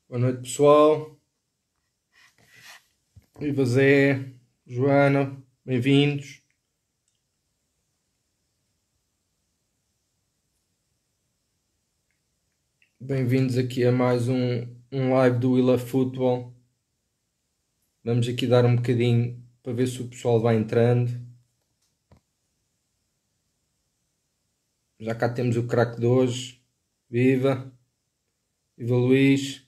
Boa noite, pessoal. Viva Zé, Joana, bem-vindos. Bem-vindos aqui a mais um live do We Love Football. Vamos aqui dar um bocadinho para ver se o pessoal vai entrando. Já cá temos o craque de hoje. Viva! Viva Luís!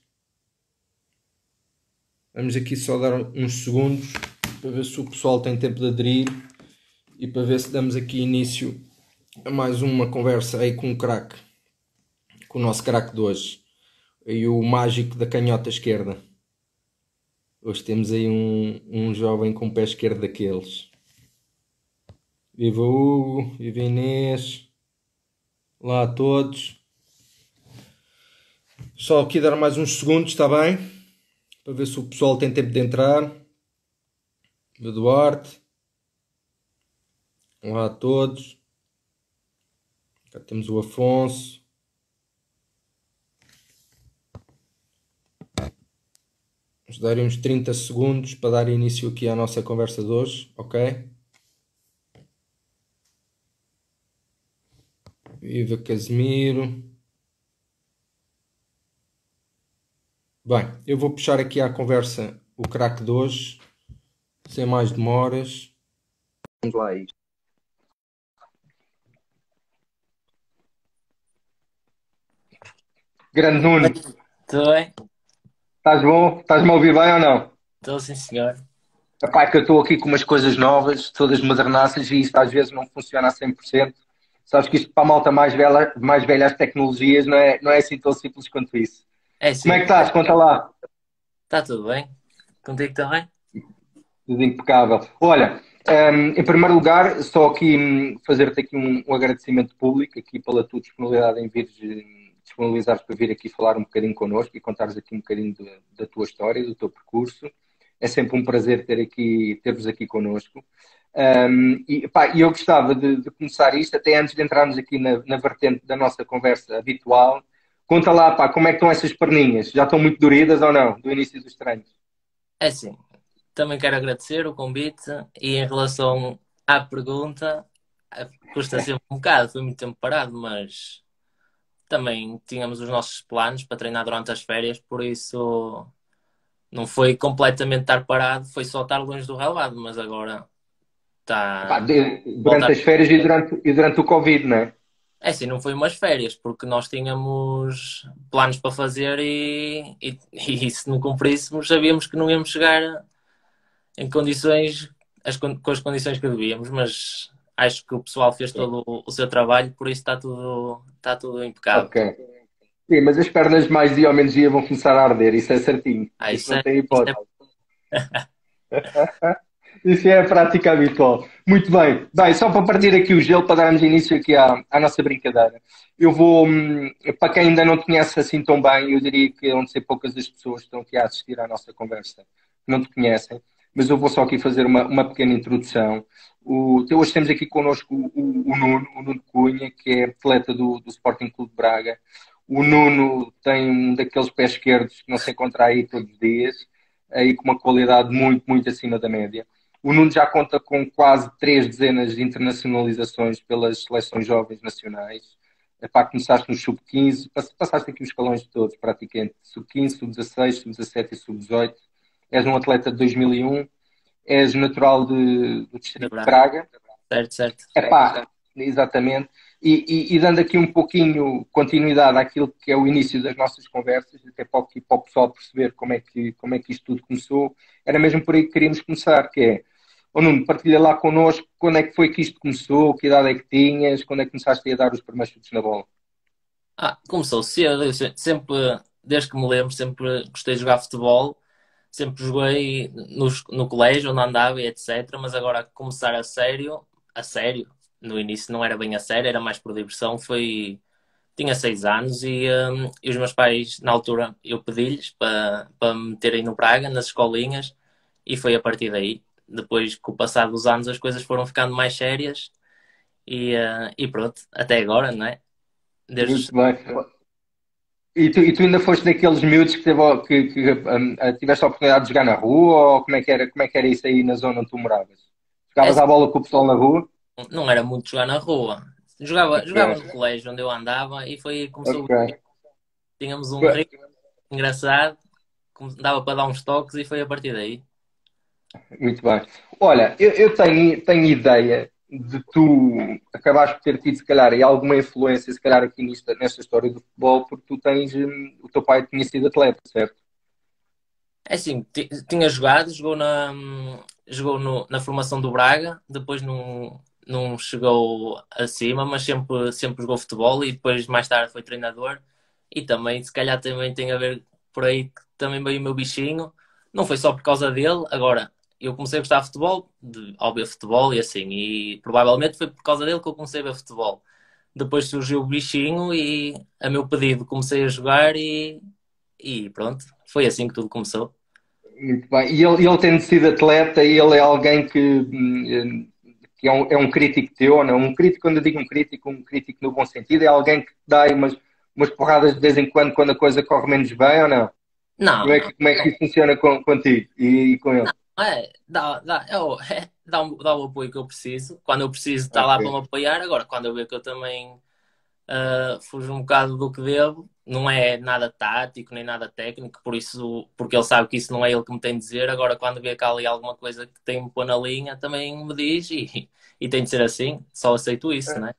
Vamos aqui só dar uns segundos para ver se o pessoal tem tempo de aderir e para ver se damos aqui início a mais uma conversa aí com o craque, com o nosso craque de hoje. Aí o mágico da canhota esquerda. Hoje temos aí um jovem com pé esquerdo daqueles. Viva Hugo, viva Inês. Olá a todos. Só aqui dar mais uns segundos, está bem? Para ver se o pessoal tem tempo de entrar. Viva Duarte. Olá a todos. Cá temos o Afonso. Vamos dar uns 30 segundos para dar início aqui à nossa conversa de hoje, ok? Viva Casemiro. Bem, eu vou puxar aqui à conversa o craque de hoje, sem mais demoras. Vamos lá aí. Grande Nuno, Tudo bem? estás bom? Estás-me a ouvir bem ou não? Estou sim, senhor. Epá, é que eu estou aqui com umas coisas novas, todas modernaças, e isto às vezes não funciona a 100%. Sabes que isto para a malta mais velha as tecnologias não é assim tão simples quanto isso. É Como é que sim, estás? Conta lá. está tudo bem. Contigo também? Tudo impecável. Olha, em primeiro lugar, só aqui fazer-te aqui um agradecimento público aqui pela tua disponibilidade em vires disponibilizares para vir aqui falar um bocadinho connosco e contares aqui um bocadinho da tua história, do teu percurso. É sempre um prazer ter-vos aqui connosco. E eu gostava de começar isto, até antes de entrarmos aqui na vertente da nossa conversa habitual. Conta lá, pá, como é que estão essas perninhas? Já estão muito doridas ou não, do início dos treinos? É sim. Também quero agradecer o convite e em relação à pergunta, custa sempre um bocado, foi muito tempo parado, mas também tínhamos os nossos planos para treinar durante as férias, por isso não foi completamente estar parado, foi só estar longe do relvado, mas agora Epá, está durante voltar. as férias e durante o Covid, não é? É assim, não foi umas férias, porque nós tínhamos planos para fazer e se não cumpríssemos, sabíamos que não íamos chegar em condições, com as condições que devíamos, mas acho que o pessoal fez todo o seu trabalho, por isso está tudo impecável. Ok. Sim, mas as pernas mais dia ou menos dia vão começar a arder, isso é certinho. Ah, Isso não tem hipótese. é Isso é a prática habitual. Muito bem. Bem, só para partir aqui o gelo, para darmos início aqui à nossa brincadeira. Eu vou, para quem ainda não te conhece assim tão bem, eu diria que vão ser poucas as pessoas que estão aqui a assistir à nossa conversa, que não te conhecem, mas eu vou só aqui fazer uma pequena introdução. Hoje temos aqui connosco o Nuno Cunha, que é atleta do Sporting Clube de Braga. O Nuno tem um daqueles pés esquerdos que não se encontra aí todos os dias, aí com uma qualidade muito, muito acima da média. O Nuno já conta com quase 3 dezenas de internacionalizações pelas seleções jovens nacionais. Epá, começaste no sub-15, passaste aqui os escalões todos, praticamente. Sub-15, sub-16, sub-17 e sub-18. És um atleta de 2001, és natural do de distrito de Braga. Braga. Certo, certo. Epá, exatamente. E dando aqui um pouquinho continuidade àquilo que é o início das nossas conversas, até para o pessoal perceber como é que isto tudo começou, era mesmo por aí que queríamos começar, que é, ô Nuno, partilha lá connosco quando é que foi que isto começou, que idade é que tinhas, quando é que começaste a dar os primeiros chutes na bola? Começou cedo, eu sempre, desde que me lembro, sempre gostei de jogar futebol. Sempre joguei no colégio, onde andava e etc. Mas agora começar a sério, no início não era bem a sério, era mais por diversão. Tinha 6 anos e os meus pais, na altura, eu pedi-lhes para me meterem no Braga, nas escolinhas, e foi a partir daí. Depois, com o passar dos anos, as coisas foram ficando mais sérias e pronto, até agora, não é? Desde os... Muito bem. E tu ainda foste daqueles miúdos que, tiveste a oportunidade de jogar na rua, ou como é que era isso aí na zona onde tu moravas? É Jogavas assim, à bola com o pessoal na rua? não era muito jogar na rua. Jogava Ok, no colégio onde eu andava e foi aí que começou. ok. Tínhamos um ritmo engraçado, dava para dar uns toques e foi a partir daí. Muito bem. Olha, eu tenho ideia de tu acabares por ter tido, se calhar, e alguma influência, se calhar, aqui nesta história do futebol, porque tu tens, o teu pai tinha sido atleta, certo? É assim, tinha jogado, jogou na formação do Braga, depois não chegou acima, mas sempre jogou futebol e depois mais tarde foi treinador. E também, se calhar, também tem a ver por aí que também veio o meu bichinho. Não foi só por causa dele, agora eu comecei a gostar de futebol, ao ver futebol e assim, e provavelmente foi por causa dele que eu comecei a ver futebol. Depois surgiu o bichinho e a meu pedido comecei a jogar e pronto, foi assim que tudo começou. Muito bem. E ele tendo sido atleta, ele é alguém que é um crítico teu, ou não? Um crítico, quando eu digo um crítico no bom sentido, é alguém que te dá aí umas porradas de vez em quando a coisa corre menos bem, ou não? Não, não. Como é que isso funciona contigo e com ele? É, dá o apoio que eu preciso. Quando eu preciso, está lá para me Ok. apoiar. Agora, quando eu ver que eu também fujo um bocado do que devo, não é nada tático nem nada técnico, por isso, porque ele sabe que isso não é ele que me tem de dizer. Agora, quando vê que há ali alguma coisa que tem de me pôr na linha, também me diz e tem de ser assim. Só aceito isso, né?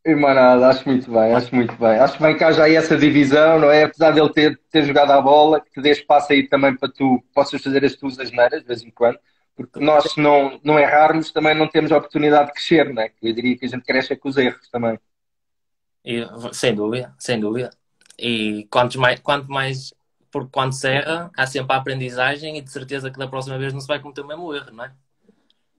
Irmanada, acho muito bem, acho muito bem. Acho bem que haja aí essa divisão, não é? Apesar de ele ter jogado a bola, que te dê espaço aí também para tu possas fazer as tuas asneiras de vez em quando, porque nós, se não errarmos, também não temos a oportunidade de crescer, não é? Eu diria que a gente cresce é com os erros também. E, sem dúvida, sem dúvida. E quanto mais, porque quando se erra, há sempre a aprendizagem e de certeza que da próxima vez não se vai cometer o mesmo erro, não é?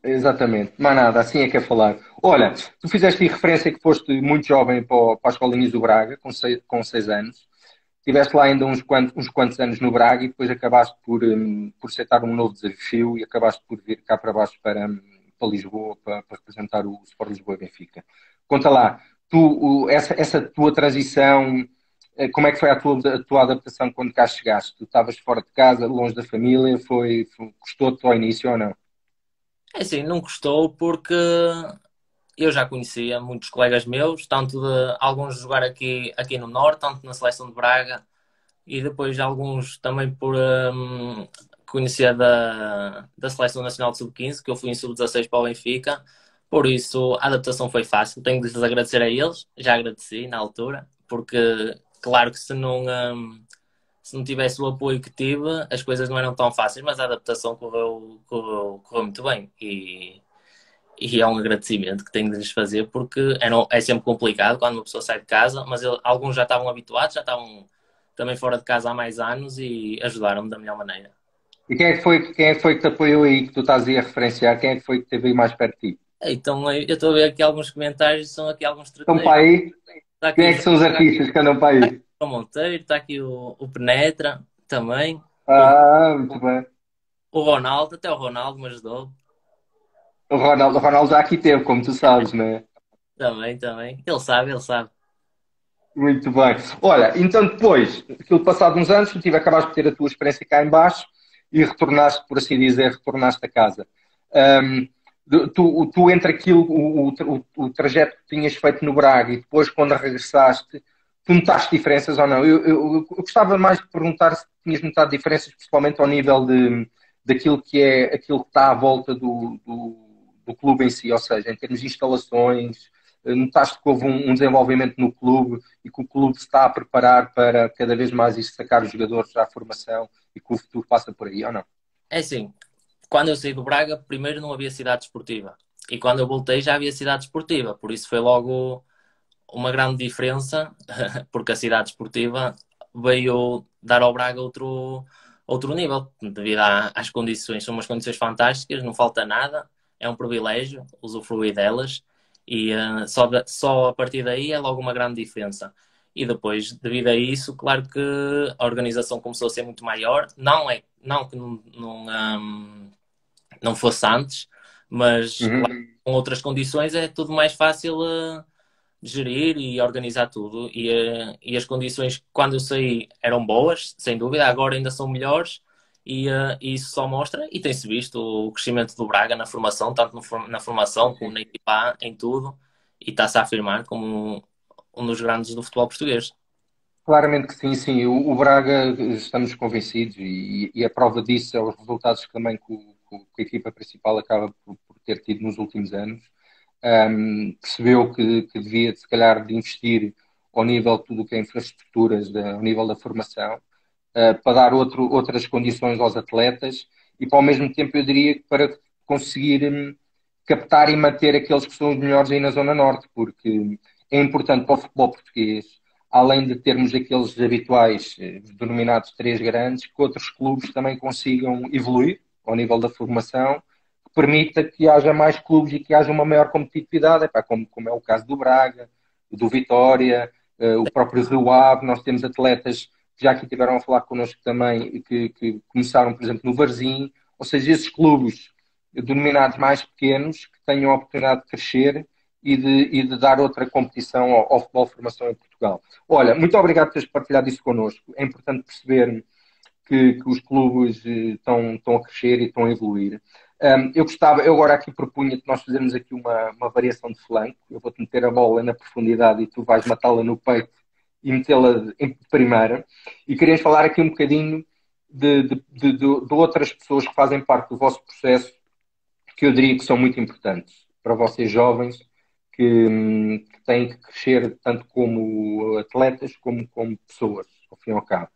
Exatamente, mais nada, assim é que é falar. Olha, tu fizeste aí referência que foste muito jovem para as Escolinhas do Braga, com 6 anos. Estiveste lá ainda uns quantos anos no Braga e depois acabaste por aceitar um novo desafio e acabaste por vir cá para baixo para Lisboa, para representar o Sport Lisboa e Benfica. Conta lá, essa tua transição, como é que foi a tua adaptação quando cá chegaste? Tu estavas fora de casa, longe da família, custou-te ao início ou não? É assim, não gostou porque eu já conhecia muitos colegas meus, tanto de alguns jogar aqui no Norte, tanto na seleção de Braga, e depois alguns também por conhecer da Seleção Nacional de Sub-15, que eu fui em Sub-16 para o Benfica. Por isso, a adaptação foi fácil. Tenho de lhes agradecer a eles, já agradeci na altura, porque claro que se não tivesse o apoio que tive, as coisas não eram tão fáceis, mas a adaptação correu muito bem. E é um agradecimento que tenho de lhes fazer, porque é sempre complicado quando uma pessoa sai de casa, mas alguns já estavam habituados, já estavam também fora de casa há mais anos e ajudaram-me da melhor maneira. E quem é que foi que te apoiou aí, que tu estás aí a referenciar? Quem é que foi que esteve aí mais perto de ti? Então, eu estou a ver aqui alguns comentários, são aqui alguns Estão trateiros. para aí? Está aqui Quem o é que são os artistas que andam para aí? João Monteiro, está aqui o Penetra também, Ah, muito bem. o Ronaldo, até o Ronaldo me ajudou. O Ronaldo já aqui teve, como tu sabes, não é? Também, também. Ele sabe, ele sabe. Muito bem. Olha, então depois, aquilo passado uns anos, acabaste por ter a tua experiência cá em baixo e retornaste, por assim dizer, retornaste a casa. Ahm, tu entre aquilo, o trajeto que tinhas feito no Braga e depois quando regressaste, tu notaste diferenças ou não? Eu gostava mais de perguntar se tinhas notado diferenças, principalmente ao nível daquilo que é aquilo que está à volta do clube em si, ou seja, em termos de instalações, notaste que houve um desenvolvimento no clube e que o clube se está a preparar para cada vez mais sacar os jogadores à formação e que o futuro passa por aí, ou não? É assim, quando eu saí do Braga, primeiro não havia cidade esportiva. E quando eu voltei já havia cidade esportiva. Por isso foi logo uma grande diferença, porque a cidade esportiva veio dar ao Braga outro nível, devido às condições. São umas condições fantásticas, não falta nada, é um privilégio usufruir delas e só a partir daí é logo uma grande diferença. E depois, devido a isso, claro que a organização começou a ser muito maior. Não que não fosse antes, mas claro, Uhum. com outras condições é tudo mais fácil. gerir e organizar tudo. E as condições, quando eu saí, eram boas, sem dúvida, agora ainda são melhores. E isso só mostra, e tem-se visto o crescimento do Braga na formação, tanto na formação como na equipa A, em tudo, e está-se a afirmar como um dos grandes do futebol português. Claramente que sim, sim. O Braga, estamos convencidos, e a prova disso é os resultados que também que a equipa principal acaba por ter tido nos últimos anos. Percebeu que devia, se calhar, de investir ao nível de tudo o que é infraestruturas, ao nível da formação, para dar outras condições aos atletas e, para, ao mesmo tempo, eu diria que para conseguir captar e manter aqueles que são os melhores aí na Zona Norte, porque é importante para o futebol português, além de termos aqueles habituais, denominados três grandes, que outros clubes também consigam evoluir ao nível da formação, que permita que haja mais clubes e que haja uma maior competitividade, epá, como é o caso do Braga, do Vitória, o próprio Rio Ave. Nós temos atletas que já aqui tiveram a falar connosco também, que começaram, por exemplo, no Varzim, ou seja, esses clubes denominados mais pequenos que tenham a oportunidade de crescer e de dar outra competição ao futebol de formação em Portugal. Olha, muito obrigado por teres partilhado isso connosco. É importante perceber que os clubes estão a crescer e estão a evoluir. Eu agora aqui propunha que nós fizermos aqui uma variação de flanco. Eu vou-te meter a bola na profundidade e tu vais matá-la no peito e metê-la em primeira. E queríamos falar aqui um bocadinho de outras pessoas que fazem parte do vosso processo, que eu diria que são muito importantes para vocês jovens, que têm que crescer tanto como atletas como pessoas, ao fim e ao cabo.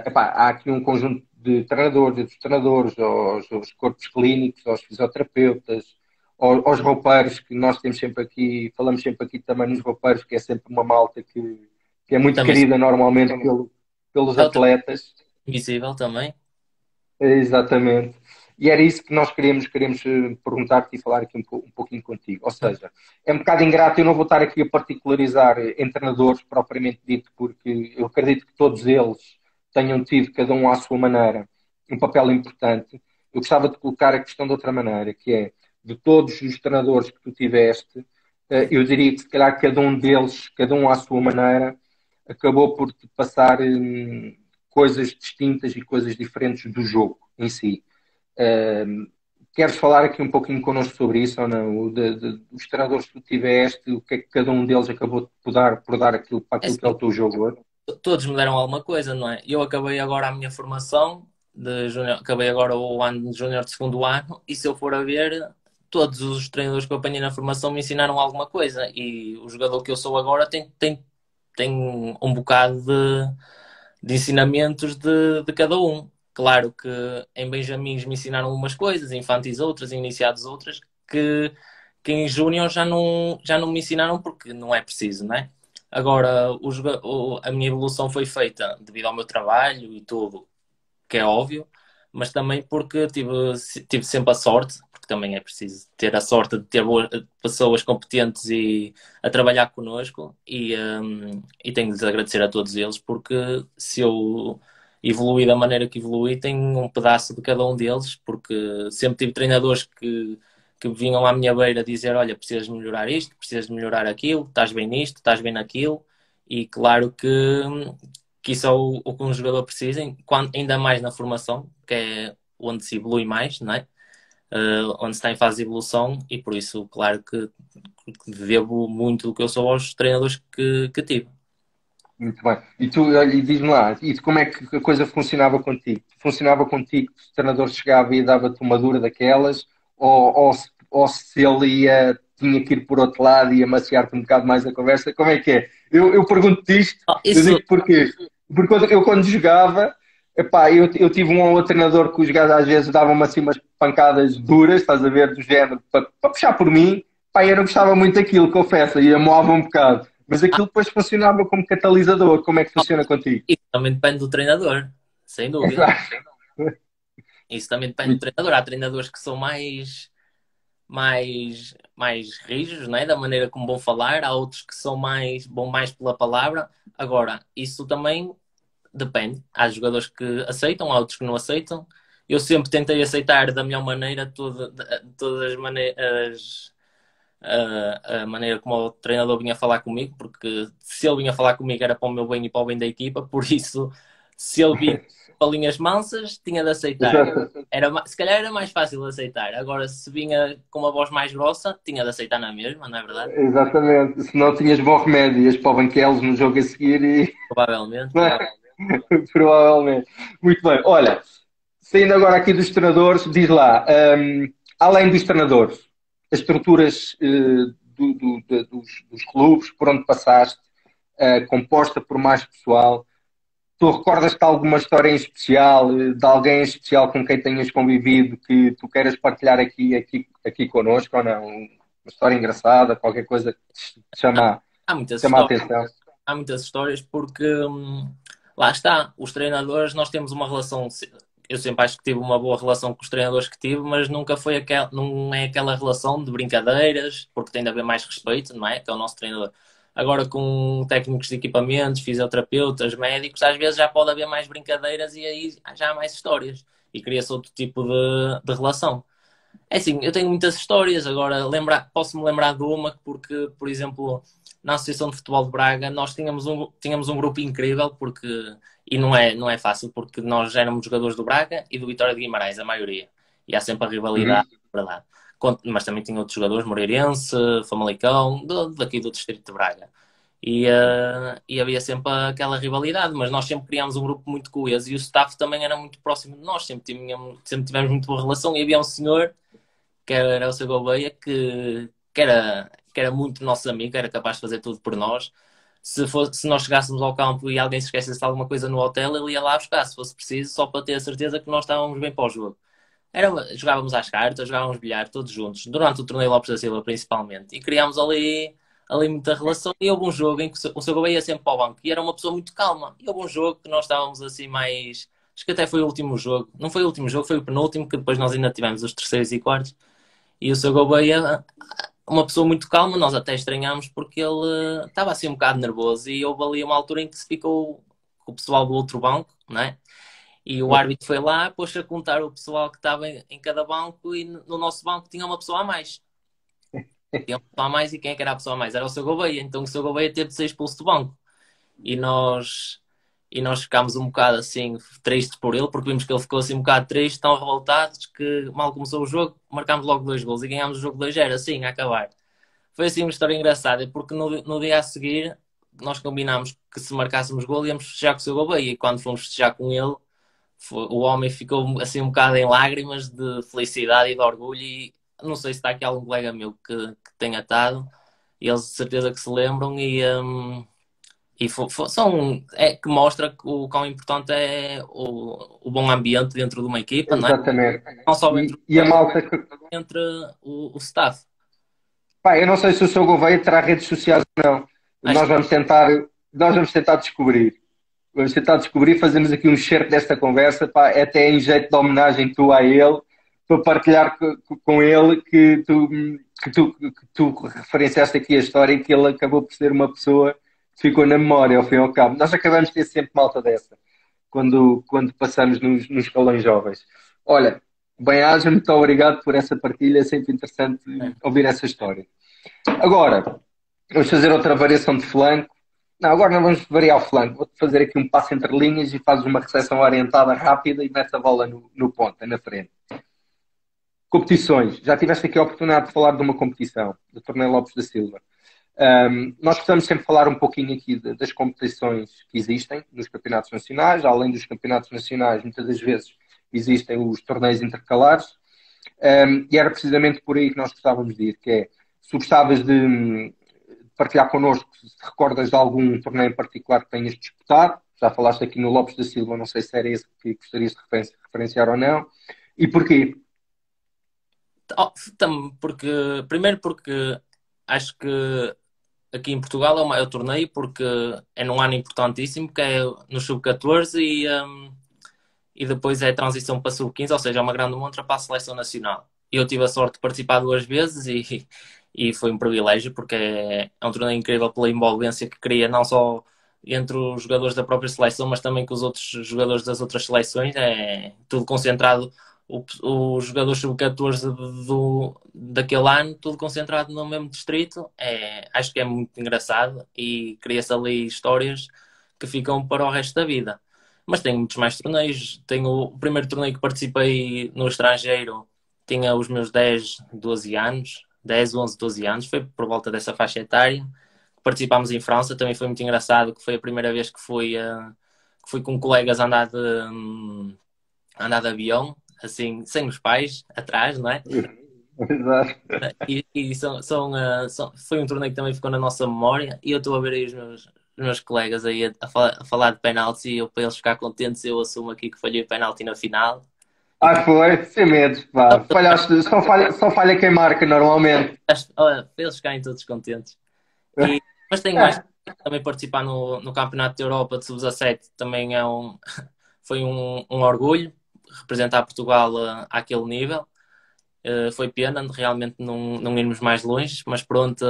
Epá, há aqui um conjunto de treinadores, dos treinadores, aos corpos clínicos, aos fisioterapeutas, aos roupeiros, que nós temos sempre aqui, falamos sempre aqui também nos roupeiros, que é sempre uma malta que é muito Também querida normalmente pelos é outra atletas. invisível também. Exatamente. E era isso que nós queríamos perguntar-te e falar aqui um pouquinho contigo. Ou seja, é um bocado ingrato, eu não vou estar aqui a particularizar em treinadores propriamente dito, porque eu acredito que todos eles tenham tido, cada um à sua maneira, um papel importante. Eu gostava de colocar a questão de outra maneira, que é, de todos os treinadores que tu tiveste, eu diria que se calhar cada um deles, cada um à sua maneira, acabou por te passar coisas distintas e coisas diferentes do jogo em si. Queres falar aqui um pouquinho connosco sobre isso ou não? Os treinadores que tu tiveste, o que é que cada um deles acabou por dar aquilo, para É aquilo que é assim, o teu jogo hoje? todos me deram alguma coisa, não é? Eu acabei agora a minha formação de júnior, acabei agora o ano de júnior de segundo ano, e se eu for a ver, todos os treinadores que eu apanhei na formação me ensinaram alguma coisa, e o jogador que eu sou agora tem um bocado de ensinamentos de cada um. Claro que em Benjamins me ensinaram umas coisas, em infantis outras, em iniciados outras, que em júnior já não me ensinaram porque não é preciso, não é? Agora, a minha evolução foi feita devido ao meu trabalho e tudo, que é óbvio, mas também porque tive sempre a sorte, porque também é preciso ter a sorte de ter pessoas competentes e a trabalhar connosco, e tenho de lhes agradecer a todos eles, porque se eu evoluí da maneira que evoluí, tenho um pedaço de cada um deles, porque sempre tive treinadores que vinham à minha beira dizer: olha, precisas melhorar isto, precisas de melhorar aquilo, estás bem nisto, estás bem naquilo, e claro que isso é o que um jogador precisa, ainda mais na formação, que é onde se evolui mais, não é? Onde se está em fase de evolução, e por isso, claro que devo muito do que eu sou aos treinadores que tive. Muito bem. E tu, olha, e diz-me lá, e como é que a coisa funcionava contigo? Funcionava contigo que o treinador chegava e dava-te uma dura daquelas, ou se ele tinha que ir por outro lado e amaciar-te um bocado mais a conversa? Como é que é? Eu pergunto-te isto, eu Isso, digo porquê? Porque quando jogava, epá, eu tive um ou outro treinador que os gajos às vezes davam-me assim umas pancadas duras, estás a ver, do género, para puxar por mim. Pá, eu não gostava muito daquilo, confesso, e amoava um bocado. Mas aquilo depois funcionava como catalisador. Como é que funciona contigo? isso também depende do treinador, sem dúvida. Isso também depende do treinador. Há treinadores que são mais rígidos, né? Da maneira como vão falar, há outros que vão mais pela palavra. Agora, isso também depende. Há jogadores que aceitam, há outros que não aceitam. Eu sempre tentei aceitar da melhor maneira todas as maneiras, a maneira como o treinador vinha falar comigo, porque se ele vinha falar comigo era para o meu bem e para o bem da equipa, por isso, se ele vinha para linhas mansas, tinha de aceitar. Exato. Se calhar era mais fácil de aceitar. Agora, se vinha com uma voz mais grossa, tinha de aceitar na mesma, não é verdade? Exatamente. Se não tinhas bom remédio, ias para o Banquelos no jogo a seguir e. Provavelmente, Não é? Provavelmente. Muito bem. Olha, saindo agora aqui dos treinadores, diz lá, além dos treinadores, as estruturas dos clubes por onde passaste, composta por mais pessoal, tu recordas-te alguma história em especial, de alguém em especial com quem tenhas convivido que tu queiras partilhar aqui connosco ou não? Uma história engraçada, qualquer coisa que te há muitas chama a histórias. atenção. Há muitas histórias porque lá está, os treinadores, nós temos uma relação, eu sempre acho que tive uma boa relação com os treinadores que tive, mas nunca foi não é aquela relação de brincadeiras, porque tem de haver mais respeito, não é? Que é o nosso treinador. Agora com técnicos de equipamentos, fisioterapeutas, médicos, às vezes já pode haver mais brincadeiras e aí já há mais histórias e cria-se outro tipo de relação. É assim, eu tenho muitas histórias, agora posso-me lembrar de uma, porque, por exemplo, na Associação de Futebol de Braga nós tínhamos um grupo incrível, e não é fácil, porque nós éramos jogadores do Braga e do Vitória de Guimarães, a maioria, e há sempre a Uhum. rivalidade, verdade. Mas também tinha outros jogadores, Moreirense, Famalicão, daqui do Distrito de Braga. E havia sempre aquela rivalidade, mas nós sempre criámos um grupo muito coeso e o staff também era muito próximo de nós, sempre tivemos muito boa relação e havia um senhor que era o seu Gouveia, que era muito nosso amigo, era capaz de fazer tudo por nós. Se nós chegássemos ao campo e alguém se esquecesse de alguma coisa no hotel, ele ia lá buscar, se fosse preciso, só para ter a certeza que nós estávamos bem para o jogo. Jogávamos às cartas, jogávamos bilhar, todos juntos, durante o torneio Lopes da Silva, principalmente, e criámos ali muita relação. E houve um jogo em que o seu Gouveia ia sempre para o banco e era uma pessoa muito calma. E houve um jogo que nós estávamos assim mais. Acho que até foi o último jogo. Não foi o último jogo, foi o penúltimo, que depois nós ainda tivemos os terceiros e quartos. E o seu Gouveia, uma pessoa muito calma, nós até estranhámos porque ele estava assim um bocado nervoso e houve ali uma altura em que se ficou com o pessoal do outro banco, não é? E o árbitro foi lá, pôs a contar o pessoal que estava em cada banco e no nosso banco tinha uma pessoa a mais. Tinha uma pessoa a mais e quem é que era a pessoa a mais? Era o seu Gouveia. Então o seu Gouveia teve de ser expulso do banco. E nós, e nós ficámos um bocado assim tristes por ele, porque vimos que ele ficou assim um bocado triste, tão revoltados, que mal começou o jogo, marcámos logo 2 gols e ganhámos o jogo 2-0, assim, a acabar. Foi assim uma história engraçada, porque no dia a seguir nós combinámos que se marcássemos gol íamos festejar com o seu Gouveia, e quando fomos festejar com ele, o homem ficou assim um bocado em lágrimas de felicidade e de orgulho, e não sei se está aqui algum colega meu que tenha estado, e eles de certeza que se lembram, que mostra que o quão importante é o bom ambiente dentro de uma equipa, não é? Exatamente. Não só entre os E a jogadores, malta que. mas entre o staff. Pá, eu não sei se o seu Gouveia terá redes sociais ou não. Acho Nós que vamos tentar, nós vamos tentar descobrir. Vamos tentar descobrir, fazemos aqui um excerto desta conversa, pá, até em jeito de homenagem tu a ele, para partilhar com ele que tu referenciaste aqui a história e que ele acabou por ser uma pessoa que ficou na memória, ao fim e ao cabo. Nós acabamos de ter sempre malta dessa, quando passamos nos escalões jovens. Olha, bem-aja, muito obrigado por essa partilha, é sempre interessante é. ouvir essa história. Agora, vamos fazer outra variação de flanco. Não, agora não vamos variar o flanco. Vou-te fazer aqui um passo entre linhas e fazes uma recepção orientada rápida e metes a bola no ponta, na frente. Competições. Já tiveste aqui a oportunidade de falar de uma competição, do Torneio Lopes da Silva. Nós precisamos sempre falar um pouquinho aqui das competições que existem nos campeonatos nacionais. Além dos campeonatos nacionais, muitas das vezes existem os torneios intercalares. E era precisamente por aí que nós gostávamos de ir, que é, se gostavas de partilhar connosco, se te recordas de algum torneio em particular que tenhas disputado. Já falaste aqui no Lopes da Silva, não sei se era esse que gostarias de referenciar ou não. E porquê? Oh, primeiro porque acho que aqui em Portugal é o maior torneio, porque é num ano importantíssimo, que é no Sub-14 e depois é a transição para Sub-15, ou seja, é uma grande montra para a seleção nacional. Eu tive a sorte de participar 2 vezes e foi um privilégio, porque é um torneio incrível pela envolvência que cria, não só entre os jogadores da própria seleção, mas também com os outros jogadores das outras seleções. É tudo concentrado os jogadores sub-14 daquele ano, tudo concentrado no mesmo distrito. Acho que é muito engraçado e cria-se ali histórias que ficam para o resto da vida. Mas tenho muitos mais torneios. Tenho o primeiro torneio que participei no estrangeiro, tinha os meus 10, 12 anos, 10, 11, 12 anos, foi por volta dessa faixa etária. Participámos em França, também foi muito engraçado, que foi a primeira vez que fui com colegas andar de avião, assim, sem os pais atrás, não é? Exato. Foi um torneio que também ficou na nossa memória e eu estou a ver aí os meus colegas aí a falar de penaltis e eu, para eles ficar contentes, eu assumo aqui que falhei o penalti na final. E Ah, foi? Sem medo, pá. Falhaste, só falha quem marca normalmente. olha, para eles ficarem todos contentes. Mas tenho mais também participar no Campeonato da Europa de Sub-17 também foi um orgulho representar Portugal àquele nível. Foi pena realmente não irmos mais longe, mas pronto,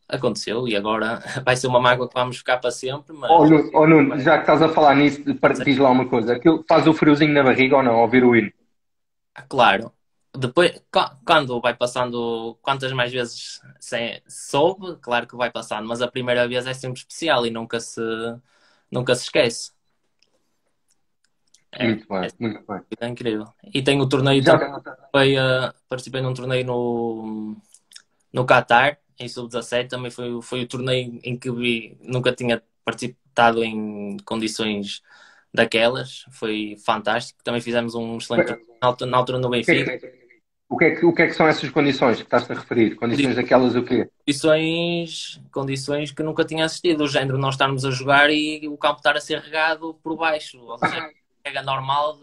aconteceu e agora vai ser uma mágoa que vamos ficar para sempre. Mas Nuno, já que estás a falar nisso, diz lá uma coisa. Aquilo faz o friozinho na barriga ou não, ao ouvir o hino? claro, depois quando vai passando, quantas mais vezes soube, claro que vai passando, mas a primeira vez é sempre especial e nunca se esquece. Muito bem, muito bem. É incrível. E tenho o torneio Já, também. Participei num torneio no Qatar, em Sub-17. Também foi o torneio em que nunca tinha participado em condições daquelas. Foi fantástico. Também fizemos um excelente torneio na altura no o que é Benfica. que, o que é que são essas condições que estás a referir? Condições daquelas o quê? Condições que nunca tinha assistido. O género de nós estarmos a jogar e o campo estar a ser regado por baixo. Ou seja, pega normal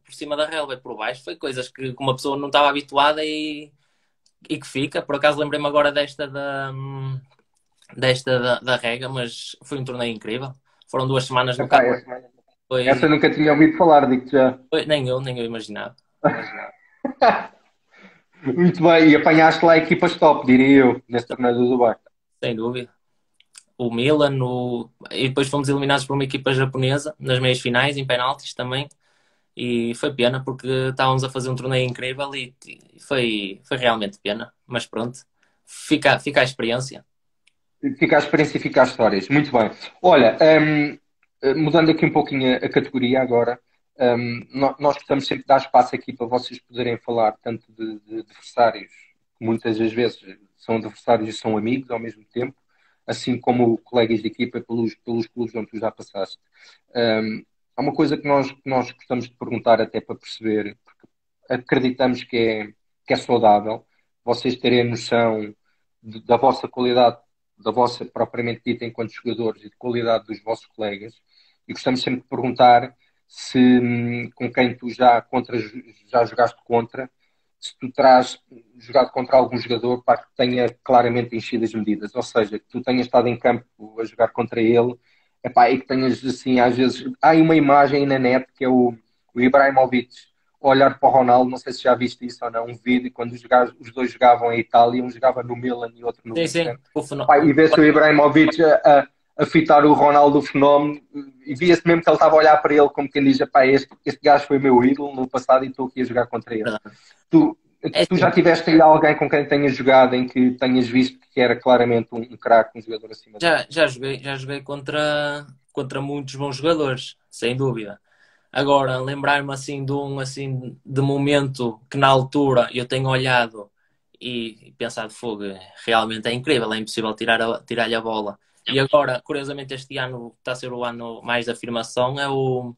por cima da relva e por baixo. Foi coisas que uma pessoa não estava habituada e que fica. Por acaso lembrei-me agora desta da rega, mas foi um torneio incrível. Foram 2 semanas no Epá, campo. essa Foi, eu nunca tinha ouvido falar, digo-te já. nem eu imaginava. Muito bem, e apanhaste lá equipas top, diria eu, nesse torneio do Dubai. Sem dúvida. O Milan, e depois fomos eliminados por uma equipa japonesa nas meias finais, em penaltis também. E foi pena porque estávamos a fazer um torneio incrível e foi realmente pena. Mas pronto, fica a experiência. Fica a experiência e fica as histórias. Muito bem. Olha, mudando aqui um pouquinho a categoria agora, nós gostamos sempre de dar espaço aqui para vocês poderem falar tanto de adversários, que muitas das vezes são adversários e são amigos ao mesmo tempo, assim como colegas de equipa pelos clubes onde tu já passaste. Há uma coisa que nós gostamos de perguntar até para perceber, porque acreditamos que é saudável, vocês terem a noção da vossa qualidade, da vossa propriamente dita enquanto jogadores e de qualidade dos vossos colegas, e gostamos sempre de perguntar se com quem tu já jogaste contra, se tu terás jogado contra algum jogador para que tenha claramente enchido as medidas, ou seja, que tu tenhas estado em campo a jogar contra ele, epá, e que tenhas assim, às vezes, há aí uma imagem aí na net que é o Ibrahimovic olhar para o Ronaldo, não sei se já viste isso ou não, um vídeo quando os dois jogavam em Itália, um jogava no Milan e outro no Sim, sim. Inter. Pai, e vê-se o Ibrahimovic a fitar o Ronaldo fenómeno e via-se mesmo que ele estava a olhar para ele como quem diz, pá, este gajo foi meu ídolo no passado e estou aqui a jogar contra ele. Tu, É tu já sim, tiveste aí alguém com quem tenhas jogado em que tenhas visto que era claramente um craque, um jogador acima de já joguei contra muitos bons jogadores, sem dúvida. Agora, lembrar-me assim de assim de momento que na altura eu tenho olhado e pensado, fogo, realmente é incrível, é impossível tirar-lhe a bola. E agora, curiosamente, este ano está a ser o ano mais de afirmação, é o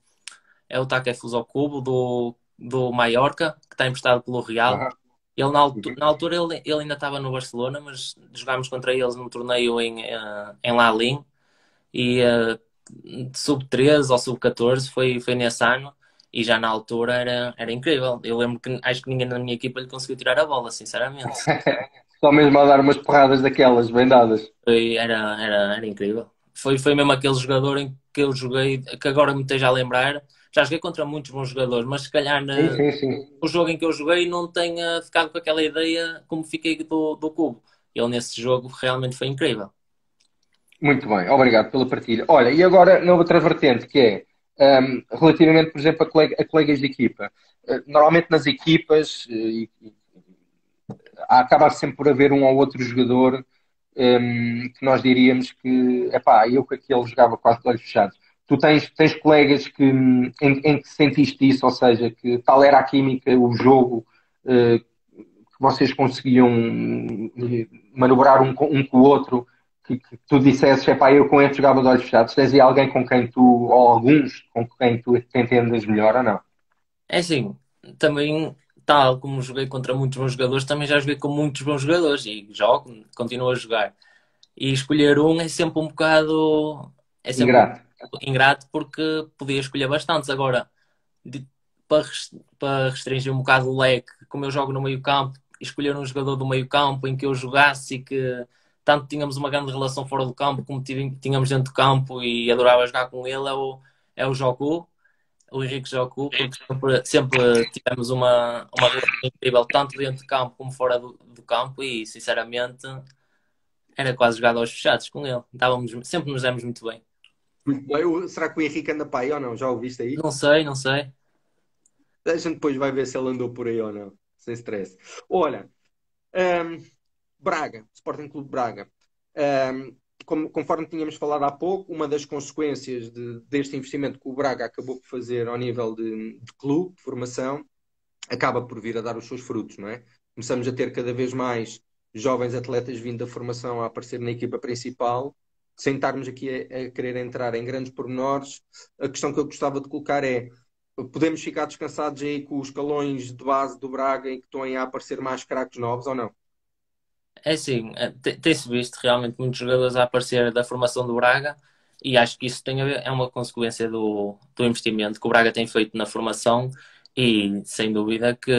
Takefusa Kubo do Mallorca, que está emprestado pelo Real. Aham. Ele, na altura ele ainda estava no Barcelona, mas jogámos contra eles num torneio em Lalín e sub-13 ou sub-14 foi nesse ano e já na altura era incrível. Eu lembro que acho que ninguém na minha equipa lhe conseguiu tirar a bola, sinceramente. Só mesmo a dar umas porradas daquelas, bem dadas. Era incrível. Foi mesmo aquele jogador em que eu joguei, que agora me esteja a lembrar. Já joguei contra muitos bons jogadores, mas se calhar Sim, sim, sim. o jogo em que eu joguei não tenha ficado com aquela ideia como fiquei do Cubo. Ele nesse jogo realmente foi incrível. Muito bem, obrigado pela partilha. Olha, e agora na outra vertente, que é Relativamente, por exemplo, a colegas de equipa. Normalmente nas equipas acaba sempre por haver um ou outro jogador que nós diríamos que, epá, eu com aquele jogava quase de olhos fechados. Tu tens colegas em que sentiste isso, ou seja, que tal era a química, o jogo, que vocês conseguiam manobrar um com o outro, que tu dissesses, epá, eu com este jogava de olhos fechados. Tens aí alguém com quem tu, ou alguns com quem tu te entendas melhor ou não? É assim, também, tal como joguei contra muitos bons jogadores, também já joguei com muitos bons jogadores e jogo, continuo a jogar. E escolher um é sempre um bocado, é sempre um Ingrato. bocado ingrato porque podia escolher bastantes. Agora, de- para restringir um bocado o leque, como eu jogo no meio campo, escolher um jogador do meio campo em que eu jogasse e que tanto tínhamos uma grande relação fora do campo como tínhamos dentro do campo e adorava jogar com ele, é o Joku, o Henrique Joku, porque sempre tivemos uma relação incrível, tanto dentro de campo como fora do campo, e sinceramente era quase jogar aos fechados com ele. Sempre nos demos muito bem. Muito bem. Será que o Henrique anda para aí ou não? Já ouviste aí? Não sei, não sei. A gente depois vai ver se ele andou por aí ou não. Sem stress. Olha, hum, Braga, Sporting Clube Braga. Conforme tínhamos falado há pouco, uma das consequências deste investimento que o Braga acabou por fazer ao nível de clube, de formação, acaba por vir a dar os seus frutos, não é? Começamos a ter cada vez mais jovens atletas vindo da formação a aparecer na equipa principal, sem estarmos aqui a querer entrar em grandes pormenores. A questão que eu gostava de colocar é: podemos ficar descansados aí com os escalões de base do Braga e que estão aí a aparecer mais craques novos ou não? É assim, tem-se visto realmente muitos jogadores a aparecer da formação do Braga e acho que isso tem a ver, é uma consequência do investimento que o Braga tem feito na formação e sem dúvida que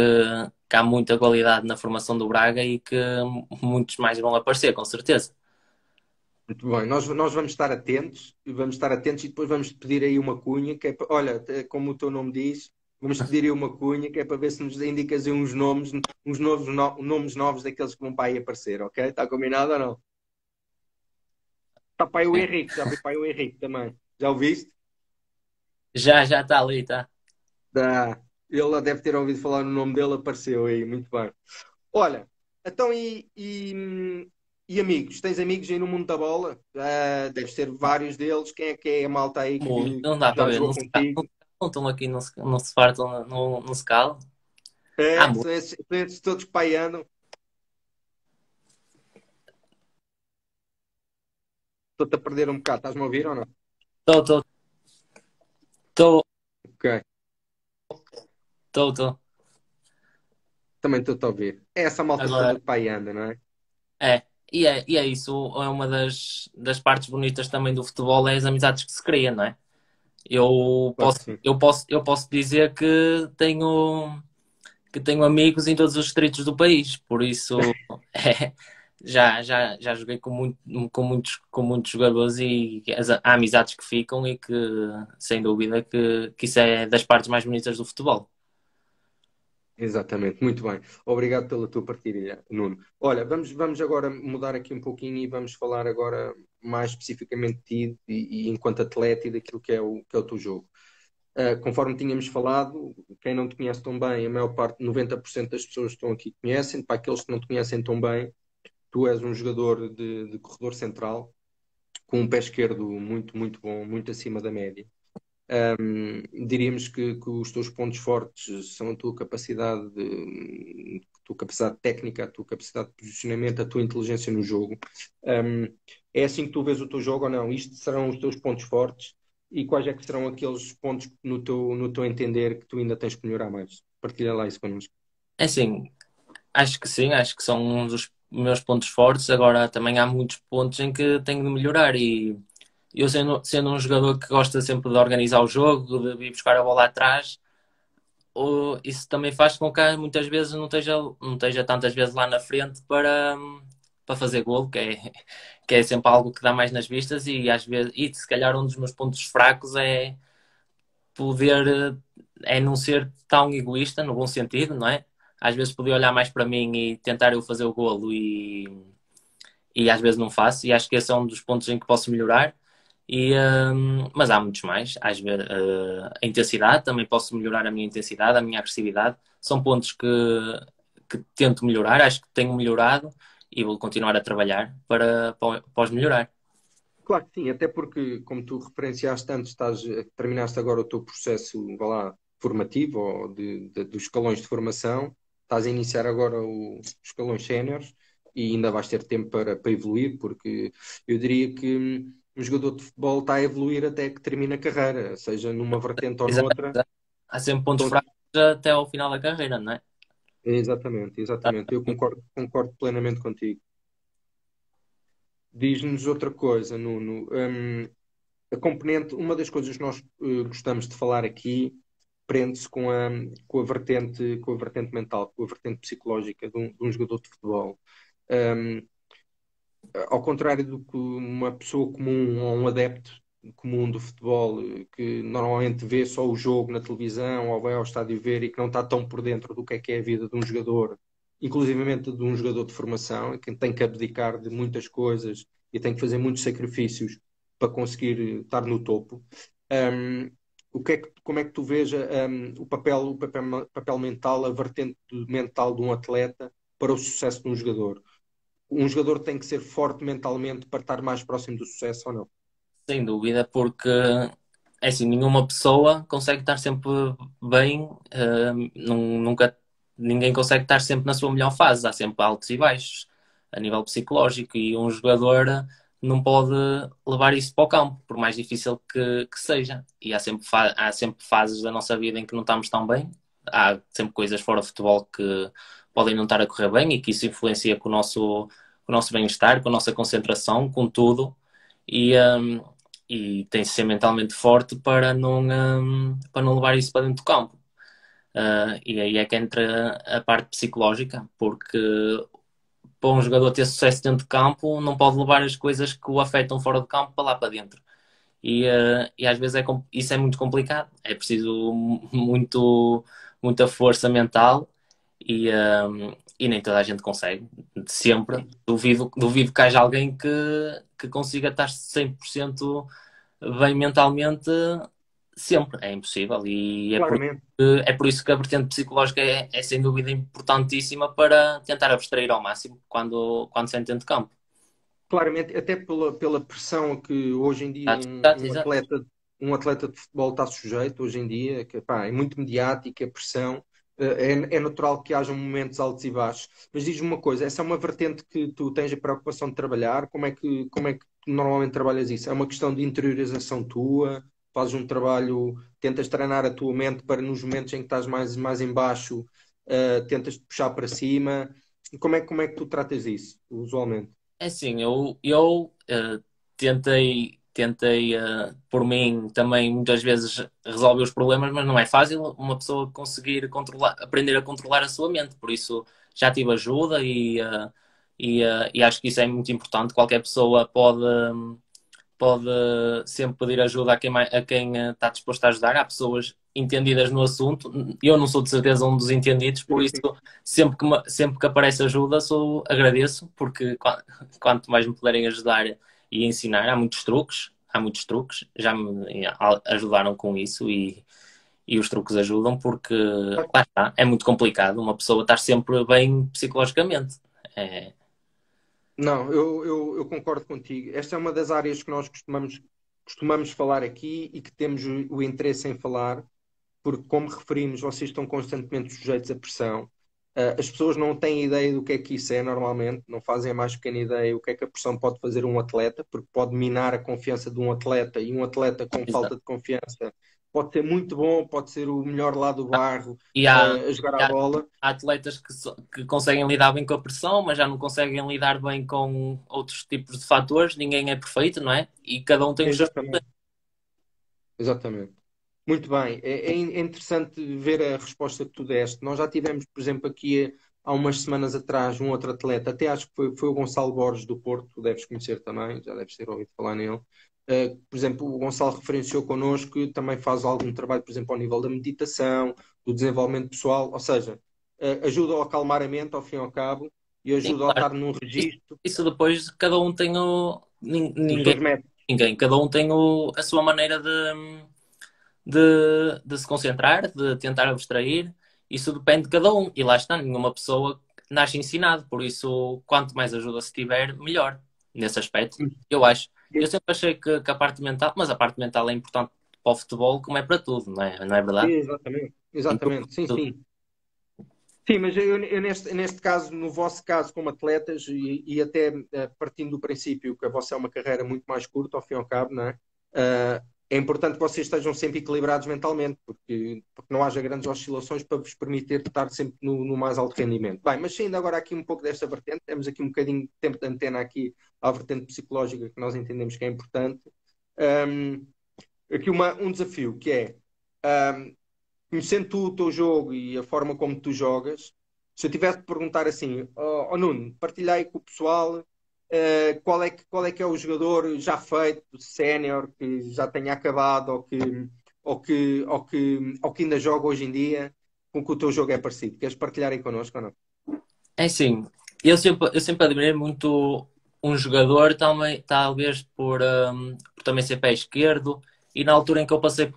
há muita qualidade na formação do Braga e que muitos mais vão aparecer, com certeza. Muito bem, nós vamos estar atentos e depois vamos te pedir aí uma cunha, que é, olha, como o teu nome diz, vamos te pedir aí uma cunha, que é para ver se nos indicas aí uns nomes, uns novos nomes novos daqueles que vão para aí aparecer, ok? Está combinado ou não? Está para aí o Henrique, já foi para aí o Henrique também. Já o viste? Já está ali, tá? Dá. Ele deve ter ouvido falar no nome dele, apareceu aí, muito bem. Olha, então e amigos? Tens amigos aí no mundo da bola? Deves ter vários deles. Quem é que é a malta aí Muito, que não dá para já ver, jogou contigo? não estão aqui, não se fartam, não se calam. Há É, muito. são esses todos que pai andam. Estou-te a perder um bocado, estás-me a ouvir ou não? Estou, Ok, estou. também estou-te a ouvir. É essa malta toda Agora, que pai anda, não é? é, e é isso, é uma das partes bonitas também do futebol, é as amizades que se cria, não é? Eu Claro posso, que sim. eu posso dizer que tenho amigos em todos os distritos do país, por isso é, já joguei com muitos jogadores e há amizades que ficam e que, sem dúvida, que isso é das partes mais bonitas do futebol. Exatamente, muito bem. Obrigado pela tua partilha, Nuno. Olha, vamos agora mudar aqui um pouquinho e vamos falar agora mais especificamente de ti e enquanto atleta e daquilo que é o teu jogo. Conforme tínhamos falado, quem não te conhece tão bem, a maior parte, 90% das pessoas que estão aqui conhecem. Para aqueles que não te conhecem tão bem, tu és um jogador de corredor central, com um pé esquerdo muito, muito bom, muito acima da média. Diríamos que os teus pontos fortes são a tua capacidade técnica, a tua capacidade de posicionamento, a tua inteligência no jogo. Um, É assim que tu vês o teu jogo ou não? Isto serão os teus pontos fortes e quais é que serão aqueles pontos que no teu entender que tu ainda tens que melhorar mais? Partilha lá isso connosco. É assim, acho que sim, acho que são um dos meus pontos fortes. Agora também há muitos pontos em que tenho de melhorar e eu sendo um jogador que gosta sempre de organizar o jogo, de ir buscar a bola atrás, isso também faz com que muitas vezes não esteja tantas vezes lá na frente para fazer golo, que é sempre algo que dá mais nas vistas e às vezes, e se calhar um dos meus pontos fracos é poder, é não ser tão egoísta, no bom sentido, não é? Às vezes poder olhar mais para mim e tentar eu fazer o golo e às vezes não faço, e acho que esse é um dos pontos em que posso melhorar. Mas há muitos mais. Às vezes, a intensidade, também posso melhorar a minha intensidade, a minha agressividade. São pontos que tento melhorar, acho que tenho melhorado e vou continuar a trabalhar para os melhorar. Claro que sim, até porque, como tu referenciaste antes, terminaste agora o teu processo, vá lá, formativo, ou dos escalões de formação, estás a iniciar agora os escalões séniores e ainda vais ter tempo para evoluir, porque eu diria que um jogador de futebol está a evoluir até que termine a carreira, seja numa vertente ou Exato. noutra. Há sempre pontos Então, fracos até ao final da carreira, não é? exatamente, exatamente. Eu concordo plenamente contigo. Diz-nos outra coisa, Nuno. A componente, uma das coisas que nós gostamos de falar aqui prende-se com a vertente mental, com a vertente psicológica de um jogador de futebol. Um, Ao contrário do que uma pessoa comum ou um adepto comum do futebol, que normalmente vê só o jogo na televisão ou vai ao estádio ver e que não está tão por dentro do que é a vida de um jogador, inclusivamente de um jogador de formação, que tem que abdicar de muitas coisas e tem que fazer muitos sacrifícios para conseguir estar no topo. Um, como é que tu vês o papel mental, a vertente mental de um atleta para o sucesso de um jogador? Um jogador tem que ser forte mentalmente para estar mais próximo do sucesso ou não? Sem dúvida, porque é assim, nenhuma pessoa consegue estar sempre bem, nunca, ninguém consegue estar sempre na sua melhor fase, há sempre altos e baixos a nível psicológico e um jogador não pode levar isso para o campo, por mais difícil que seja. E há sempre fases da nossa vida em que não estamos tão bem, há sempre coisas fora do futebol que podem não estar a correr bem e que isso influencia com o nosso bem-estar, com a nossa concentração, com tudo. E, e tem de ser mentalmente forte para não levar isso para dentro do campo. E aí é que entra a parte psicológica, porque para um jogador ter sucesso dentro de campo, não pode levar as coisas que o afetam fora do campo para lá para dentro. E às vezes isso é muito complicado. É preciso muita força mental e nem toda a gente consegue. Sempre. Duvido que haja alguém que consiga estar 100% bem mentalmente sempre. É impossível. E Claramente, é por isso que a vertente psicológica é sem dúvida importantíssima para tentar abstrair ao máximo quando se entende de campo. claramente, até pela pressão que hoje em dia Exato, um, exato, um exato. atleta, um atleta de futebol está sujeito hoje em dia, que pá, é muito mediática, a pressão. É natural que haja momentos altos e baixos. Mas diz-me uma coisa, essa é uma vertente que tu tens a preocupação de trabalhar? Como é que tu normalmente trabalhas isso? É uma questão de interiorização tua? Fazes um trabalho, tentas treinar a tua mente para nos momentos em que estás mais em baixo, tentas te puxar para cima? Como é que tu tratas isso, usualmente? É assim, eu tentei por mim também muitas vezes resolver os problemas, mas não é fácil uma pessoa conseguir aprender a controlar a sua mente. Por isso já tive ajuda e acho que isso é muito importante. Qualquer pessoa pode sempre pedir ajuda a quem está disposto a ajudar. Há pessoas entendidas no assunto. Eu não sou de certeza um dos entendidos, por Sim, isso sim. sempre que aparece ajuda, agradeço, porque quanto mais me puderem ajudar e ensinar, há muitos truques, já me ajudaram com isso e os truques ajudam porque lá está, é muito complicado uma pessoa estar sempre bem psicologicamente. É, Não, eu concordo contigo. Esta é uma das áreas que nós costumamos falar aqui e que temos o interesse em falar, porque, como referimos, vocês estão constantemente sujeitos à pressão. As pessoas não têm ideia do que é que isso é normalmente, não fazem a mais pequena ideia o que é que a pressão pode fazer a um atleta, porque pode minar a confiança de um atleta e um atleta com falta de confiança pode ser muito bom, pode ser o melhor lá do barro, e há, a jogar e a há, bola. há atletas que conseguem lidar bem com a pressão, mas já não conseguem lidar bem com outros tipos de fatores. Ninguém é perfeito, não é? E cada um tem os seus Exatamente, exatamente. Muito bem, é interessante ver a resposta que tu deste. Nós já tivemos, por exemplo, aqui há umas semanas atrás, um outro atleta, até acho que foi o Gonçalo Borges do Porto, tu deves conhecer também, já deves ter ouvido falar nele. Por exemplo, o Gonçalo referenciou connosco que também faz algum trabalho, por exemplo, ao nível da meditação, do desenvolvimento pessoal, ou seja, ajuda a acalmar a mente, ao fim e ao cabo, e Sim, ajuda a claro. estar num Isso, registro isso depois cada um tem dos ninguém seus métodos. ninguém. Cada um tem a sua maneira de se concentrar, de tentar abstrair. Isso depende de cada um. E lá está, nenhuma pessoa nasce ensinado. Por isso, quanto mais ajuda se tiver, melhor. Nesse aspecto, eu acho. Eu sempre achei que a parte mental, mas a parte mental é importante para o futebol como é para tudo, não é verdade? Exatamente, Em tudo, exatamente, sim, tudo. sim. Sim, mas eu neste caso, no vosso caso como atletas, e até partindo do princípio que a vossa é uma carreira muito mais curta, ao fim e ao cabo, não é? É importante que vocês estejam sempre equilibrados mentalmente, porque não haja grandes oscilações para vos permitir estar sempre no mais alto rendimento. Bem, mas saindo agora aqui um pouco desta vertente, temos aqui um bocadinho de tempo de antena aqui à vertente psicológica que nós entendemos que é importante. Um, Aqui um desafio que é conhecendo tu o teu jogo e a forma como tu jogas, se eu tivesse de perguntar assim, Nuno, partilha aí com o pessoal, qual é que é o jogador já feito, sénior, que já tenha acabado ou que ainda joga hoje em dia, com que o teu jogo é parecido. Queres partilhar aí connosco ou não? É assim, eu sempre admirei muito um jogador, também, talvez por também ser pé esquerdo, e na altura em que eu passei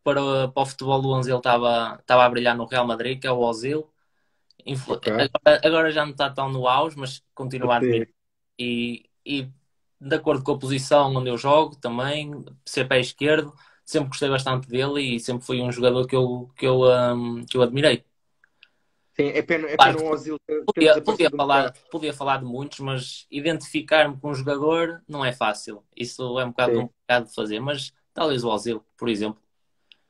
para o futebol do 11 ele estava a brilhar no Real Madrid, que é o Ozil. Ok. Agora já não está tão no auge, mas continua a admirar. Sim. E de acordo com a posição onde eu jogo, também, ser pé esquerdo, sempre gostei bastante dele e sempre foi um jogador que eu admirei. Sim, é pena Claro o que Ozil ter podia desaparecido um falar, bocado. podia falar de muitos, mas identificar-me com um jogador não é fácil. Isso é um bocado Sim. complicado de fazer, mas talvez o Ozil, por exemplo.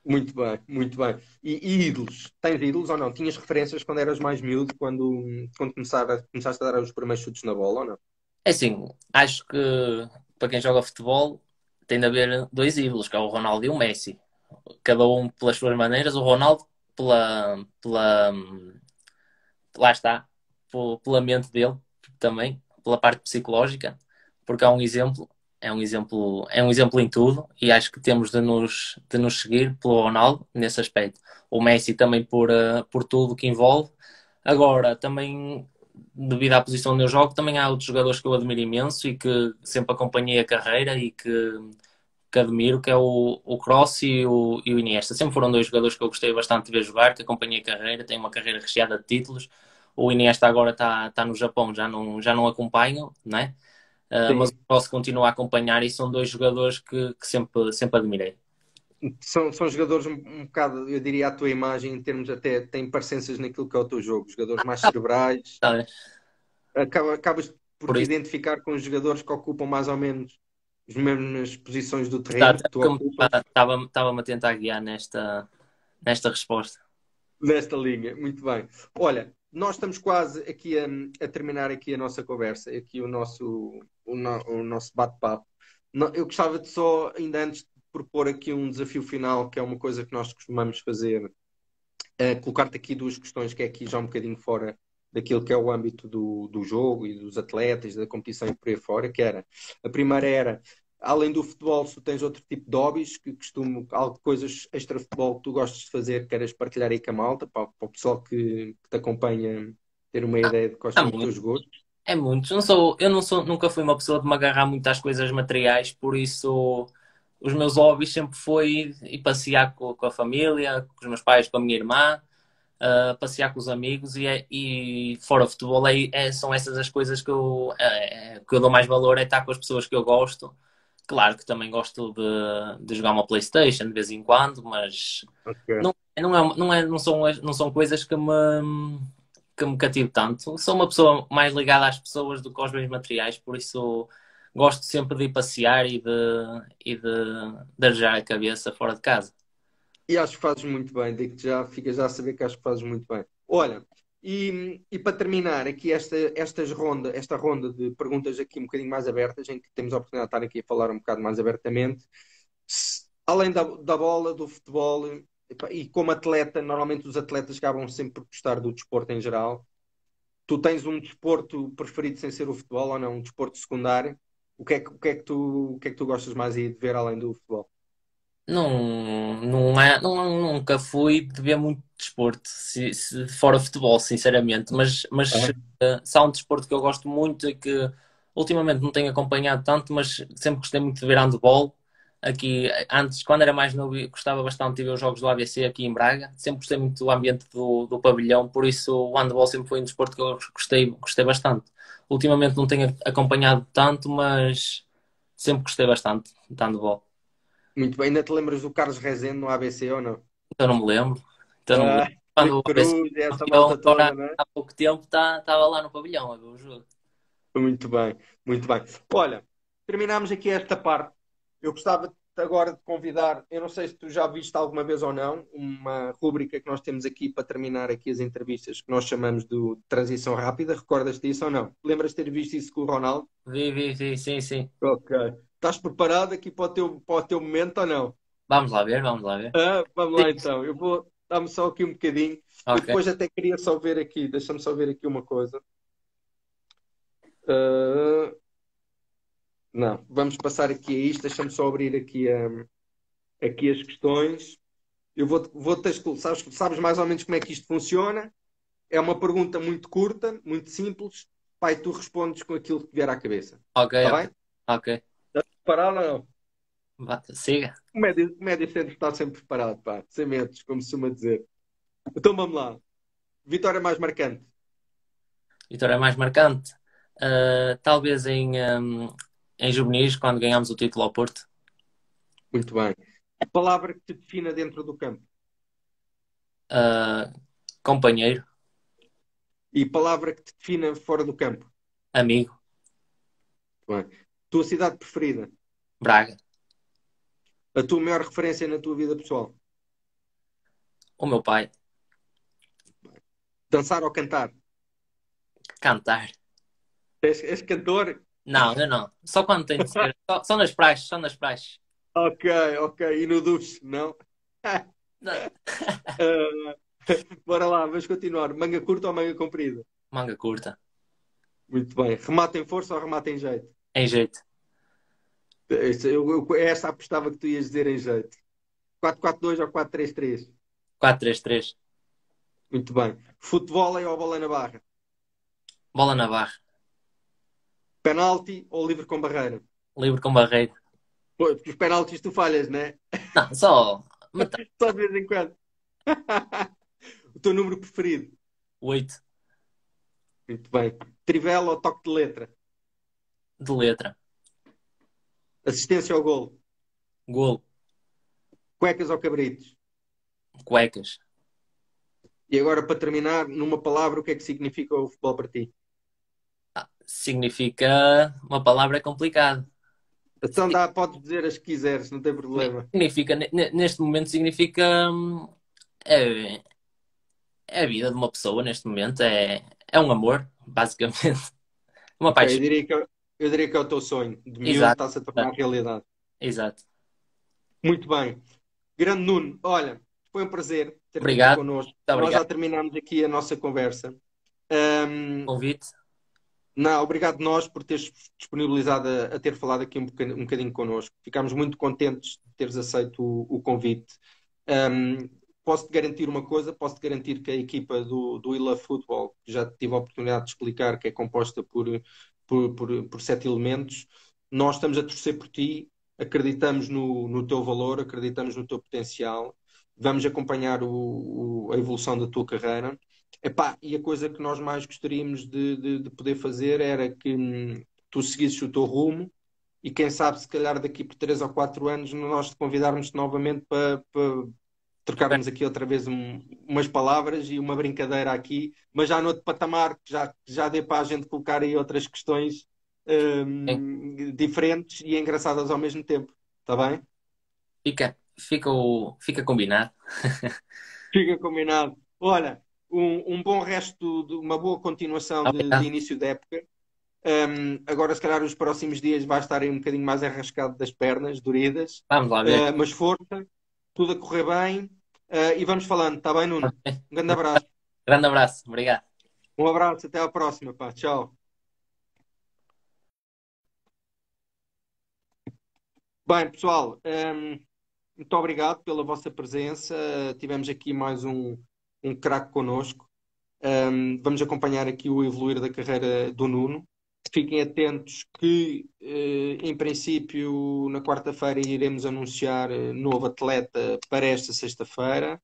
Muito bem, muito bem. E ídolos? Tens ídolos ou não? Tinhas referências quando eras mais miúdo, quando começaste a dar os primeiros chutes na bola ou não? É assim, acho que para quem joga futebol tem de haver dois ídolos, que é o Ronaldo e o Messi. Cada um pelas suas maneiras. O Ronaldo lá está, pela mente dele também, pela parte psicológica, porque é um exemplo em tudo e acho que temos de nos seguir pelo Ronaldo nesse aspecto. O Messi também por tudo que envolve. Agora, também devido à posição onde eu jogo, também há outros jogadores que eu admiro imenso e que sempre acompanhei a carreira e que admiro, que é o Kroos e o Iniesta. Sempre foram dois jogadores que eu gostei bastante de ver jogar, que acompanhei a carreira, tem uma carreira recheada de títulos. O Iniesta agora está no Japão, já não acompanho, né? Mas o Sim. Kroos continuo a acompanhar e são dois jogadores que sempre admirei. São jogadores um bocado, eu diria, a tua imagem, em termos até, têm parecenças naquilo que é o teu jogo. Jogadores mais cerebrais. Tá bem? Acabas por Por te isso, identificar com os jogadores que ocupam mais ou menos as mesmas posições do terreno exato, que é tu porque ocupas. estava-me a tentar guiar nesta resposta. Nesta linha, muito bem. Olha, nós estamos quase aqui a terminar aqui a nossa conversa, aqui o nosso bate-papo. Eu gostava de só, ainda antes de propor aqui um desafio final, que é uma coisa que nós costumamos fazer, colocar-te aqui duas questões que é aqui já um bocadinho fora daquilo que é o âmbito do jogo e dos atletas, da competição e por aí fora, que era, a primeira era, além do futebol, se tu tens outro tipo de hobbies, que algo, coisas extra-futebol que tu gostas de fazer, queres partilhar aí com a malta, para o pessoal que te acompanha ter uma ideia de quais Há são os muito. teus gostos. É muito. Nunca fui uma pessoa de me agarrar muito às coisas materiais, por isso os meus hobbies sempre foi ir passear com a família, com os meus pais, com a minha irmã, passear com os amigos e fora o futebol são essas as coisas que eu dou mais valor, é estar com as pessoas que eu gosto. Claro que também gosto de jogar uma PlayStation de vez em quando, mas Ok. não são coisas que me cativo tanto. Sou uma pessoa mais ligada às pessoas do que aos bens materiais, por isso gosto sempre de ir passear e de arejar a cabeça fora de casa. E acho que fazes muito bem, digo-te já, fica já a saber que acho que fazes muito bem. Olha, e para terminar aqui esta ronda de perguntas aqui um bocadinho mais abertas, em que temos a oportunidade de estar aqui a falar um bocado mais abertamente, além da bola, do futebol, e como atleta, normalmente os atletas acabam sempre por gostar do desporto em geral. Tu tens um desporto preferido sem ser o futebol ou não? Um desporto secundário? O que é que tu gostas mais aí de ver além do futebol? Nunca fui de ver muito desporto, se fora futebol, sinceramente, mas Ah, se há um desporto que eu gosto muito e que ultimamente não tenho acompanhado tanto, mas sempre gostei muito de ver handball. Aqui, antes, quando era mais novo, gostava bastante de ver os jogos do ABC aqui em Braga. Sempre gostei muito do ambiente do pavilhão, por isso o handball sempre foi um desporto que eu gostei bastante. Ultimamente não tenho acompanhado tanto, mas sempre gostei bastante de handball. Muito bem. Ainda te lembras do Carlos Rezende no ABC ou não? Então não me lembro. Então não me lembro. Ah, Quando Rui o ABC Cruz e essa foi campeão, malta toda, agora não é? há pouco tempo estava lá no pavilhão a ver o jogo. Muito bem, muito bem. Olha, terminamos aqui esta parte. Eu gostava agora de convidar, eu não sei se tu já viste alguma vez ou não, uma rúbrica que nós temos aqui para terminar aqui as entrevistas, que nós chamamos de transição rápida. Recordas disso ou não? Lembras de ter visto isso com o Ronaldo? Vi, sim, sim. Ok. Estás preparado aqui para o teu momento ou não? Vamos lá ver, vamos lá ver. Vamos lá então. Eu vou dar-me só aqui um bocadinho. Eu Ok. depois até queria só ver aqui, deixa-me só ver aqui uma coisa. Ah, não, vamos passar aqui a isto, deixa-me só abrir aqui as questões. Eu vou-te sabes mais ou menos como é que isto funciona? É uma pergunta muito curta, muito simples. Pai, tu respondes com aquilo que vier à cabeça. Ok, Está ok. bem? Ok. Preparado ou não? Siga. O médio sempre está sempre preparado, pá. Sem medos, como se costuma dizer. Então vamos lá. Vitória mais marcante. Vitória mais marcante. Talvez em juvenis, quando ganhámos o título ao Porto. Muito bem. Palavra que te defina dentro do campo. Ah, companheiro, E palavra que te defina fora do campo. amigo, Muito bem. Tua cidade preferida. Braga. A tua maior referência na tua vida pessoal. O meu pai. Dançar ou cantar. Cantar. És cantor? Não, eu não. Só quando tem de ser. Só nas praxes, só nas praxes. Ok, ok. E no duche, não? Não. Ah, bora lá, vamos continuar. Manga curta ou manga comprida? Manga curta. Muito bem. Remata em força ou remata em jeito? Em jeito. Essa apostava que tu ias dizer em jeito. 4-4-2 ou 4-3-3? 4-3-3. Muito bem. Futebol ou bola na barra? Bola na barra. Penalti ou livre com barreira? Livre com barreiro. Pois, porque os penaltis tu falhas, né? Não, só metade. Só de vez em quando. O teu número preferido? 8 Muito bem. Trivela ou toque de letra? de letra. Assistência ao golo? Golo. Cuecas ou cabritos? Cuecas. E agora, para terminar, numa palavra, o que é que significa o futebol para ti? Significa uma palavra complicada. Então podes dizer as que quiseres, não tem problema. Significa, neste momento, significa. É, é a vida de uma pessoa neste momento. É um amor, basicamente. Uma Ok, eu paixão. diria que, eu diria que é o teu sonho. De miúdo Exato. está-se a tornar realidade. Exato. Muito bem. Grande Nuno, olha, foi um prazer ter-te aqui Obrigado. connosco. Muito Nós obrigado já terminamos aqui a nossa conversa. pelo convite. Não, obrigado nós por teres disponibilizado a ter falado aqui um bocadinho connosco. Ficámos muito contentes de teres aceito o convite. Um, posso-te garantir uma coisa, posso-te garantir que a equipa do We Love Football, que já tive a oportunidade de explicar, que é composta por 7 elementos, nós estamos a torcer por ti, acreditamos no teu valor, acreditamos no teu potencial, vamos acompanhar a evolução da tua carreira. Epá, e a coisa que nós mais gostaríamos de poder fazer era que tu seguisses o teu rumo e quem sabe, se calhar daqui por 3 ou 4 anos, nós te convidarmos novamente para trocarmos aqui outra vez umas palavras e uma brincadeira aqui, mas já noutro patamar, que já dê para a gente colocar aí outras questões Bem, diferentes e engraçadas ao mesmo tempo. Está bem? fica combinado. Fica combinado. Olha, um bom resto, uma boa continuação de Obrigado. início da época. Agora, se calhar, os próximos dias vai estar aí um bocadinho mais arrascado das pernas, doridas. Vamos lá ver. Mas força, tudo a correr bem. E vamos falando, está bem, Nuno? Um grande abraço. Grande abraço. Obrigado. Um abraço, até à próxima, pá. Tchau. Bem, pessoal, muito obrigado pela vossa presença. Tivemos aqui mais um craque connosco. Vamos acompanhar aqui o evoluir da carreira do Nuno. Fiquem atentos que, em princípio, na quarta-feira iremos anunciar novo atleta para esta sexta-feira.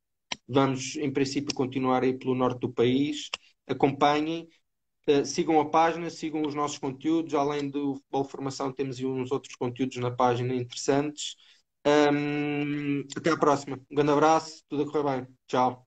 Vamos, em princípio, continuar aí pelo norte do país. Acompanhem, sigam a página, sigam os nossos conteúdos. Além do Futebol Formação, temos aí uns outros conteúdos na página interessantes. Até à próxima. Um grande abraço, tudo a correr bem. Tchau.